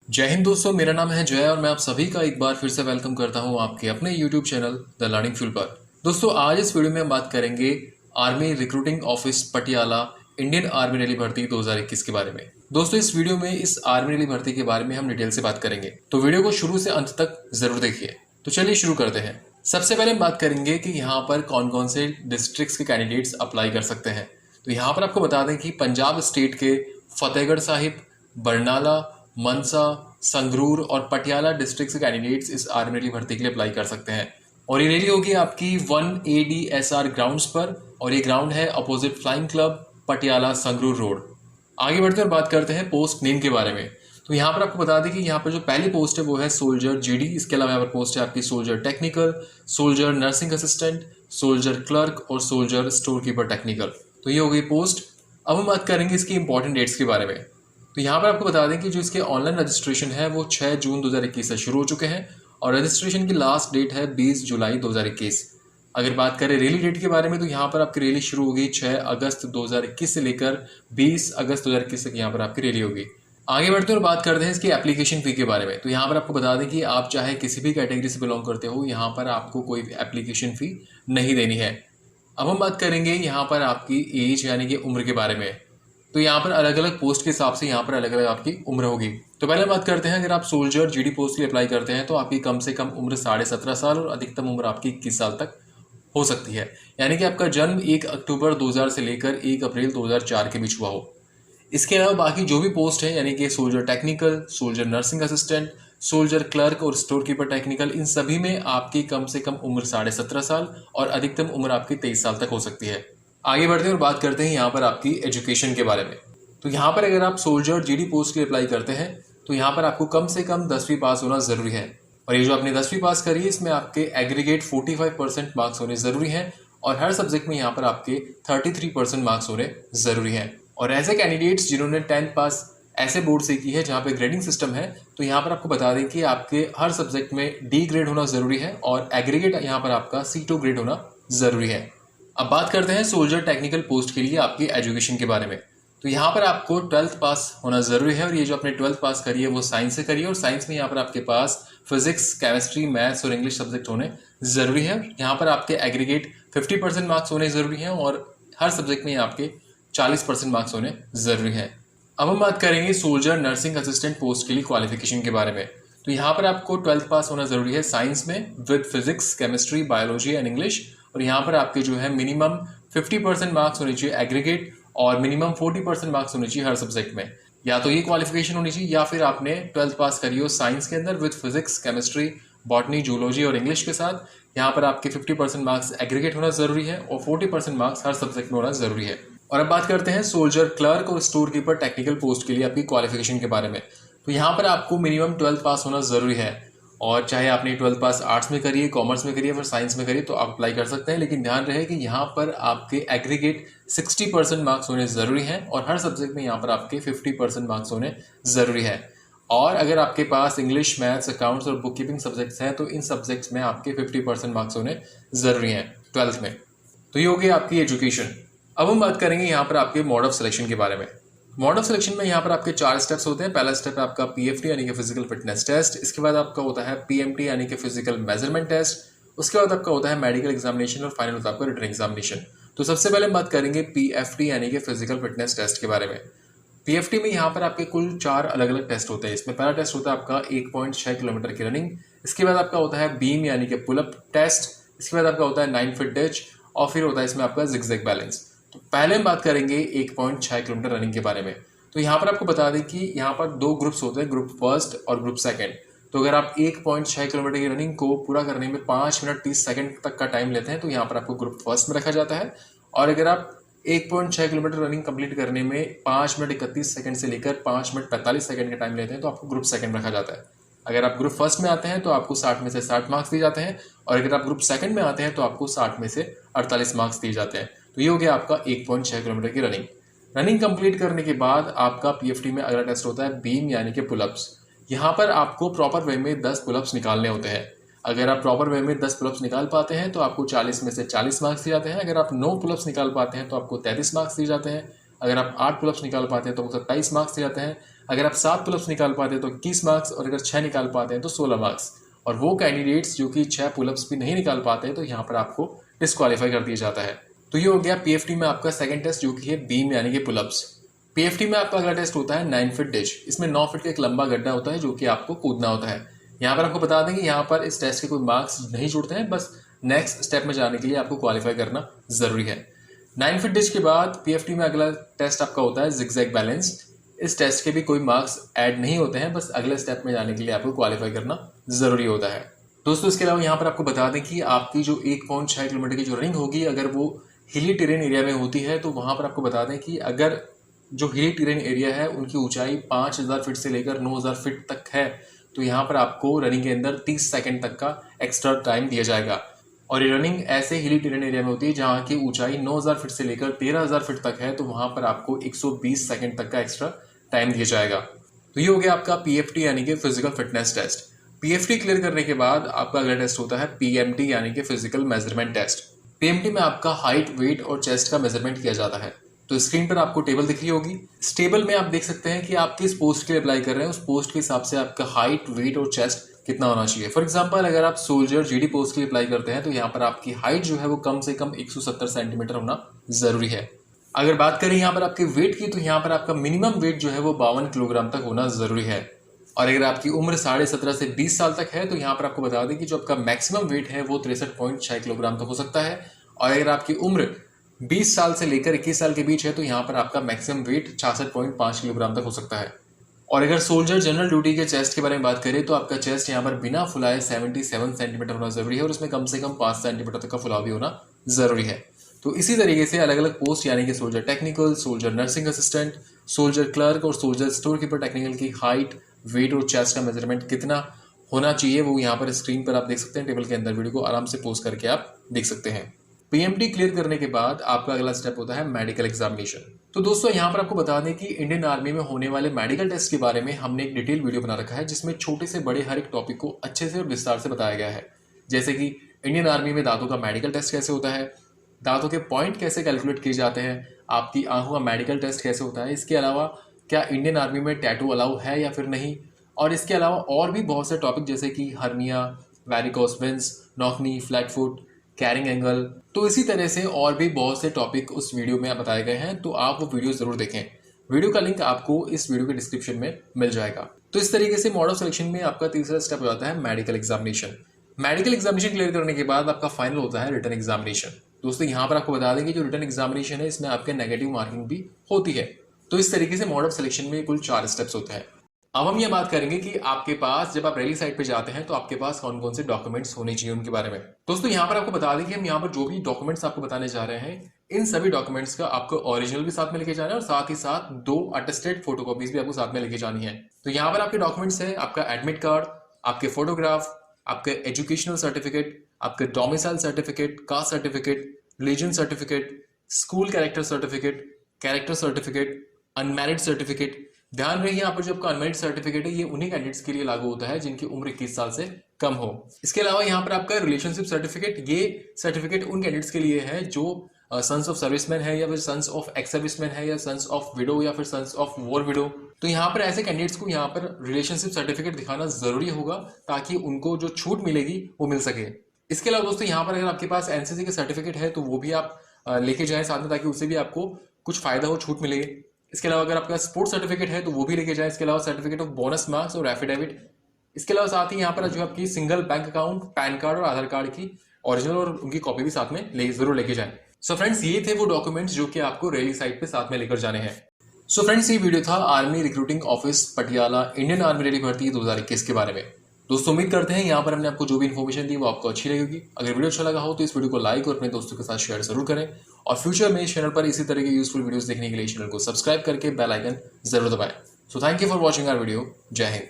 जय हिंद दोस्तों, मेरा नाम है जय और मैं आप सभी का एक बार फिर से वेलकम करता हूं आपके अपने YouTube channel the learning fuel पर। दोस्तों, आज इस वीडियो में हम बात करेंगे army recruiting office Patiala Indian army rally भर्ती 2021 के बारे में। दोस्तों, इस वीडियो में इस आर्मी रैली भर्ती के बारे में हम डिटेल से बात करेंगे, तो वीडियो को शुरू से अंत तक जरूर देखिए। तो चलिए शुरू करते हैं। सबसे पहले हम बात करेंगे कि यहाँ पर कौन कौन से डिस्ट्रिक्ट्स के कैंडिडेट्स अप्लाई कर सकते हैं। तो यहाँ पर आपको बता दें कि पंजाब स्टेट के फतेहगढ़ साहिब, बरनाला, मनसा, संगरूर और पटियाला डिस्ट्रिक्ट से कैंडिडेट्स इस आर्मी रैली भर्ती के लिए अप्लाई कर सकते हैं। और ये रैली होगी आपकी 1 ADSR ग्राउंड्स पर, और ये ग्राउंड है opposite flying club, Patiala Sangrur road. आगे बढ़ते हैं और बात करते हैं पोस्ट नेम के बारे में। तो यहाँ पर आपको बता दें कि यहाँ पर जो पहली पोस्ट है वो है सोल्जर GD। इसके अलावा यहाँ पर पोस्ट है आपकी soldier technical, soldier nursing assistant, soldier clerk और सोल्जर स्टोर कीपर टेक्निकल। तो ये हो गई पोस्ट। अब हम बात करेंगे इसकी इंपॉर्टेंट डेट्स के बारे में। तो यहाँ पर आपको बता दें कि जो इसके ऑनलाइन रजिस्ट्रेशन है वो 6 जून 2021 से शुरू हो चुके हैं और रजिस्ट्रेशन की लास्ट डेट है 20 जुलाई 2021। अगर बात करें रैली डेट के बारे में, तो यहाँ पर आपकी रैली शुरू होगी 6 अगस्त 2021 से लेकर 20 अगस्त 2021 तक यहाँ पर आपकी रैली होगी। आगे बढ़ते हैं और बात करते हैं इसकी एप्लीकेशन फ़ी के बारे में। तो यहाँ पर आपको बता दें कि आप चाहे किसी भी कैटेगरी से बिलोंग करते हो, यहाँ पर आपको कोई एप्लीकेशन फ़ी नहीं देनी है। अब हम बात करेंगे यहाँ पर आपकी एज यानी कि उम्र के बारे में। तो यहाँ पर अलग अलग पोस्ट के हिसाब से यहाँ पर अलग अलग आपकी उम्र होगी। तो पहले बात करते हैं, अगर आप सोल्जर GD पोस्ट के लिए अप्लाई करते हैं तो आपकी कम से कम उम्र 17.5 साल और अधिकतम उम्र आपकी 21 साल तक हो सकती है। यानी कि आपका जन्म 1 अक्टूबर 2000 से लेकर 1 अप्रैल 2004 के बीच हुआ हो। इसके अलावा बाकी जो भी पोस्ट है यानी कि soldier technical, soldier nursing assistant, soldier clerk और स्टोर कीपर टेक्निकल, इन सभी में आपकी कम से कम उम्र 17.5 साल और अधिकतम उम्र आपकी 23 साल तक हो सकती है। आगे बढ़ते हैं और बात करते हैं यहाँ पर आपकी एजुकेशन के बारे में। तो यहाँ पर अगर आप सोल्जर GD पोस्ट के लिए अप्लाई करते हैं तो यहाँ पर आपको कम से कम 10वीं पास होना ज़रूरी है। और ये जो आपने 10वीं पास करी है इसमें आपके एग्रीगेट 45% मार्क्स होने ज़रूरी हैं और हर सब्जेक्ट में यहाँ पर आपके 33% मार्क्स होने ज़रूरी हैं। और ऐसे कैंडिडेट्स जिन्होंने 10th पास ऐसे बोर्ड से की है जहाँ पे ग्रेडिंग सिस्टम है, तो यहाँ पर आपको बता दें कि आपके हर सब्जेक्ट में D ग्रेड होना ज़रूरी है और एग्रीगेट यहाँ पर आपका C2 ग्रेड होना ज़रूरी है। अब बात करते हैं सोल्जर टेक्निकल पोस्ट के लिए आपकी एजुकेशन के बारे में। तो यहाँ पर आपको 12th पास होना ज़रूरी है और ये जो आपने 12th पास करी है वो साइंस से करी है और साइंस में यहाँ पर आपके पास फिजिक्स, केमिस्ट्री, मैथ्स और इंग्लिश सब्जेक्ट होने ज़रूरी है। यहाँ पर आपके एग्रीगेट 50% मार्क्स होने ज़रूरी हैं और हर सब्जेक्ट में आपके 40% मार्क्स होने ज़रूरी हैं। अब हम बात करेंगे सोल्जर नर्सिंग असिस्टेंट पोस्ट के लिए क्वालिफिकेशन के बारे में। तो यहाँ पर आपको 12th पास होना ज़रूरी है साइंस में with physics, chemistry, biology and English. और यहाँ पर आपके जो है मिनिमम 50% मार्क्स होने चाहिए एग्रीगेट और मिनिमम 40% मार्क्स होने चाहिए हर सब्जेक्ट में। या तो ये क्वालिफिकेशन होनी चाहिए या फिर आपने 12th पास करी हो साइंस के अंदर with physics, chemistry, botany, zoology और इंग्लिश के साथ। यहाँ पर आपके 50% मार्क्स एग्रीगेट होना ज़रूरी है और 40% मार्क्स हर सब्जेक्ट में होना ज़रूरी है। और अब बात करते हैं सोल्जर क्लर्क और स्टोर कीपर टेक्निकल पोस्ट के लिए आपकी क्वालिफिकेशन के बारे में। तो यहाँ पर आपको मिनिमम 12th पास होना ज़रूरी है और चाहे आपने 12th पास आर्ट्स में करिए, कॉमर्स में करिए, फिर साइंस में करिए तो आप अप्लाई कर सकते हैं। लेकिन ध्यान रहे कि यहाँ पर आपके एग्रीगेट 60% मार्क्स होने ज़रूरी हैं और हर सब्जेक्ट में यहाँ पर आपके 50% मार्क्स होने ज़रूरी है। और अगर आपके पास इंग्लिश, मैथ्स, अकाउंट्स और बुक कीपिंग सब्जेक्ट्स हैं तो इन सब्जेक्ट्स में आपके 50% मार्क्स होने ज़रूरी हैं 12th में। तो ये हो गई आपकी एजुकेशन। अब हम बात करेंगे यहाँ पर आपके मोड ऑफ सिलेक्शन के बारे में। मोड ऑफ सिलेक्शन में यहाँ पर आपके 4 स्टेप्स होते हैं। पहला स्टेप है आपका PFT यानी कि फिजिकल फिटनेस टेस्ट। इसके बाद आपका होता है PMT यानी कि फिजिकल मेजरमेंट टेस्ट। उसके बाद आपका होता है मेडिकल एग्जामिनेशन और फाइनल होता है आपका रिटन एग्जामिनेशन। तो सबसे पहले हम बात करेंगे PFT यानी कि फिजिकल फिटनेस टेस्ट के बारे में। PFT में यहाँ पर आपके कुल 4 अलग अलग टेस्ट होते हैं। इसमें पहला टेस्ट होता है आपका 1.6 किलोमीटर की रनिंग। इसके बाद आपका होता है बीम यानी कि पुलअप टेस्ट। इसके बाद आपका होता है 9 फीट डिच और फिर होता है इसमें आपका जिगजैग बैलेंस। तो पहले हम बात करेंगे 1.6 किलोमीटर रनिंग के बारे में। तो यहाँ पर आपको बता दें कि यहाँ पर 2 ग्रुप्स होते हैं, ग्रुप फर्स्ट और ग्रुप सेकंड। तो अगर आप 1.6 किलोमीटर की रनिंग को पूरा करने में 5 मिनट 30 सेकंड तक का टाइम लेते हैं तो यहाँ पर आपको ग्रुप फर्स्ट में रखा जाता है। और अगर आप 1.6 किलोमीटर रनिंग कंप्लीट करने में 5 मिनट 31 सेकंड से लेकर 5 मिनट 45 सेकंड का टाइम लेते हैं तो आपको ग्रुप सेकंड रखा जाता है। अगर आप ग्रुप फर्स्ट में आते हैं तो आपको 60 में से 60 मार्क्स दिए जाते हैं और अगर आप ग्रुप सेकंड में आते हैं तो आपको 60 में से 48 मार्क्स दिए जाते हैं। तो ये हो गया आपका 1.6 किलोमीटर की रनिंग कंप्लीट करने के बाद आपका PFT में अगला टेस्ट होता है बीम यानी कि पुलअप्स। यहाँ पर आपको प्रॉपर वे में 10 पुलअप्स निकालने होते हैं। अगर आप प्रॉपर वे में 10 पुलअप्स निकाल पाते हैं तो आपको 40 में से 40 मार्क्स दिए जाते हैं। अगर आप 9 पुलअप्स निकाल पाते हैं तो आपको 33 मार्क्स दिए जाते हैं। अगर आप 8 पुलअप्स निकाल पाते हैं तो आपको 27 मार्क्स दिए जाते हैं। अगर आप 7 पुलअप्स निकाल पाते हैं तो 21 मार्क्स, और अगर 6 निकाल पाते हैं तो 16 मार्क्स। और वो कैंडिडेट्स जो कि 6 पुलअप्स भी नहीं निकाल पाते हैं तो यहाँ पर आपको डिस्क्वालीफाई कर दिया जाता है। तो ये हो गया पीएफटी में आपका सेकंड टेस्ट, जो कि है बीम यानी कि पुलअप्स। पीएफटी में आपका अगला टेस्ट होता है 9 फीट डिश। इसमें 9 फीट का एक लंबा गड्ढा होता है जो कि आपको कूदना होता है। यहाँ पर आपको बता दें कि यहाँ पर इस टेस्ट के कोई मार्क्स नहीं जुड़ते हैं, बस नेक्स्ट स्टेप में जाने के लिए आपको क्वालिफाई करना जरूरी है। 9 फीट डिश के बाद पीएफटी में अगला टेस्ट आपका होता है जिगजैग बैलेंस। इस टेस्ट के भी कोई मार्क्स ऐड नहीं होते हैं, बस अगले स्टेप में जाने के लिए आपको क्वालिफाई करना जरूरी होता है। दोस्तों इसके अलावा यहाँ पर आपको बता दें कि आपकी जो 1.6 किलोमीटर की जो रनिंग होगी, अगर वो हिली टेरेन एरिया में होती है तो वहां पर आपको बता दें कि अगर जो हिली टेरेन एरिया है उनकी ऊंचाई 5000 फीट से लेकर 9000 फीट तक है तो यहाँ पर आपको रनिंग के अंदर 30 सेकंड तक का एक्स्ट्रा टाइम दिया जाएगा। और ये रनिंग ऐसे हिली टेरेन एरिया में होती है जहाँ की ऊंचाई 9000 फीट से लेकर 13000 फीट तक है, तो वहां पर आपको 120 सेकंड तक का एक्स्ट्रा टाइम दिया जाएगा। तो ये हो गया आपका पीएफटी यानी कि physical fitness test. PFT clear करने के बाद आपका अगला टेस्ट होता है पीएमटी यानी कि फिजिकल मेजरमेंट टेस्ट। पीएमटी में आपका हाइट, वेट और चेस्ट का मेजरमेंट किया जाता है। तो स्क्रीन पर आपको टेबल दिख रही होगी। इस टेबल में आप देख सकते हैं कि आप किस पोस्ट के लिए अप्लाई कर रहे हैं, उस पोस्ट के हिसाब से आपका हाइट, वेट और चेस्ट कितना होना चाहिए। फॉर एग्जांपल अगर आप सोल्जर जीडी पोस्ट के लिए अप्लाई करते हैं तो यहाँ पर आपकी हाइट जो है वो कम से कम 170 सेंटीमीटर होना जरूरी है। अगर बात करें यहाँ पर आपके वेट की, तो यहाँ पर आपका मिनिमम वेट जो है वो 52 किलोग्राम तक होना जरूरी है। और अगर आपकी उम्र 17.5 से 20 साल तक है तो यहाँ पर आपको बता दें कि जो आपका मैक्सिमम वेट है वो 63.6 किलोग्राम तक हो सकता है। और अगर आपकी उम्र 20 साल से लेकर 21 साल के बीच है तो यहाँ पर आपका मैक्सिमम वेट 66.5 किलोग्राम तक हो सकता है। और अगर सोल्जर जनरल ड्यूटी के चेस्ट के बारे में बात करें तो आपका चेस्ट यहाँ पर बिना फुलाए 77 सेंटीमीटर होना जरूरी है, और उसमें कम से कम 5 सेंटीमीटर तक का फुलाव भी होना जरूरी है। तो इसी तरीके से अलग अलग पोस्ट यानी कि soldier technical, soldier nursing assistant, soldier clerk और सोल्जर स्टोर कीपर टेक्निकल की हाइट, वेट और चेस्ट का मेजरमेंट कितना होना चाहिए वो यहाँ पर स्क्रीन पर आप देख सकते हैं। टेबल के अंदर वीडियो को आराम से पोस्ट करके आप देख सकते हैं। पीएमटी क्लियर करने के बाद आपका अगला स्टेप होता है मेडिकल एग्जामिनेशन। तो दोस्तों यहाँ पर आपको बता दें कि इंडियन आर्मी में होने वाले मेडिकल टेस्ट के बारे में हमने एक डिटेल वीडियो बना रखा है जिसमें छोटे से बड़े हर एक टॉपिक को अच्छे से और विस्तार से बताया गया है। जैसे कि इंडियन आर्मी में दांतों का मेडिकल टेस्ट कैसे होता है, दांतों के पॉइंट कैसे कैलकुलेट किए जाते हैं, आपकी आंखों का मेडिकल टेस्ट कैसे होता है, इसके अलावा क्या इंडियन आर्मी में टैटू अलाउ है या फिर नहीं, और इसके अलावा और भी बहुत से टॉपिक जैसे कि hernia, varicose veins, knock knee, flat foot, carrying angle. तो इसी तरह से और भी बहुत से टॉपिक उस वीडियो में बताए गए हैं, तो आप वो वीडियो जरूर देखें। वीडियो का लिंक आपको इस वीडियो के डिस्क्रिप्शन में मिल जाएगा। तो इस तरीके से मोड ऑफ सिलेक्शन में आपका तीसरा स्टेप हो जाता है medical examination. Medical examination clear करने के बाद आपका फाइनल होता है रिटन एग्जामिनेशन। दोस्तों यहाँ पर आपको बता दें कि जो रिटन एग्जामिनेशन है इसमें आपके नेगेटिव मार्किंग भी होती है। तो इस तरीके से मोड ऑफ सिलेक्शन में कुल 4 स्टेप्स होते हैं। अब हम ये बात करेंगे कि आपके पास जब आप रैली साइट पे जाते हैं तो आपके पास कौन कौन से डॉक्यूमेंट्स होने चाहिए उनके बारे में। दोस्तों यहाँ पर आपको बता दें कि हम यहाँ पर जो भी डॉक्यूमेंट्स आपको बताने जा रहे हैं इन सभी डॉक्यूमेंट्स का आपको ओरिजिनल भी साथ में लेके जाना है और साथ ही साथ 2 अटेस्टेड फोटोकॉपीज भी आपको साथ में लेके जानी है। तो यहाँ पर आपके डॉक्यूमेंट्स है आपका एडमिट कार्ड, आपके फोटोग्राफ, आपके एजुकेशनल सर्टिफिकेट, आपके domicile certificate, caste certificate, religion certificate, school character certificate, unmarried certificate. ध्यान रहे यहाँ पर जो आपका अनमैरिड सर्टिफिकेट है ये उन्हीं कैंडिडेट्स के लिए लागू होता है जिनकी उम्र 21 साल से कम हो। इसके अलावा यहाँ पर आपका रिलेशनशिप सर्टिफिकेट, ये सर्टिफिकेट उन कैंडिडेट्स के लिए है जो सन्स ऑफ सर्विसमैन है या फिर सन्स ऑफ एक्स सर्विसमैन है या सन्स ऑफ विडो या फिर सन्स ऑफ वॉर विडो। तो यहाँ पर ऐसे कैंडिडेट्स को यहाँ पर रिलेशनशिप सर्टिफिकेट दिखाना जरूरी होगा ताकि उनको जो छूट मिलेगी वो मिल सके। इसके अलावा दोस्तों यहाँ पर अगर आपके पास एनसीसी का सर्टिफिकेट है तो वो भी आप लेके जाएं साथ में, ताकि उससे भी आपको कुछ फायदा हो, छूट मिलेगी। इसके अलावा अगर आपका स्पोर्ट्स सर्टिफिकेट है तो वो भी लेके जाए। इसके अलावा सर्टिफिकेट ऑफ बोनस मार्क्स और एफिडेविट। इसके अलावा साथ ही यहाँ पर जो आपकी single bank account, pan card और आधार कार्ड की ओरिजिनल और उनकी कॉपी भी साथ में जरूर लेके जाएं। सो फ्रेंड्स ये थे वो डॉक्यूमेंट्स जो कि आपको रैली साइट पे साथ में लेकर जाने हैं। सो फ्रेंड्स ये वीडियो था army recruiting office Patiala Indian army rally भर्ती 2021 के बारे में। दोस्तों उम्मीद करते हैं यहाँ पर हमने आपको जो भी इन्फॉर्मेशन दी वो आपको अच्छी लगेगी। अगर वीडियो अच्छा लगा हो तो इस वीडियो को लाइक और अपने दोस्तों के साथ शेयर जरूर करें, और फ्यूचर में इस चैनल पर इसी तरह के यूजफुल वीडियोस देखने के लिए चैनल को सब्सक्राइब करके बेल आइकन जरूर दबाएं। So thank you for watching our video. जय हिंद।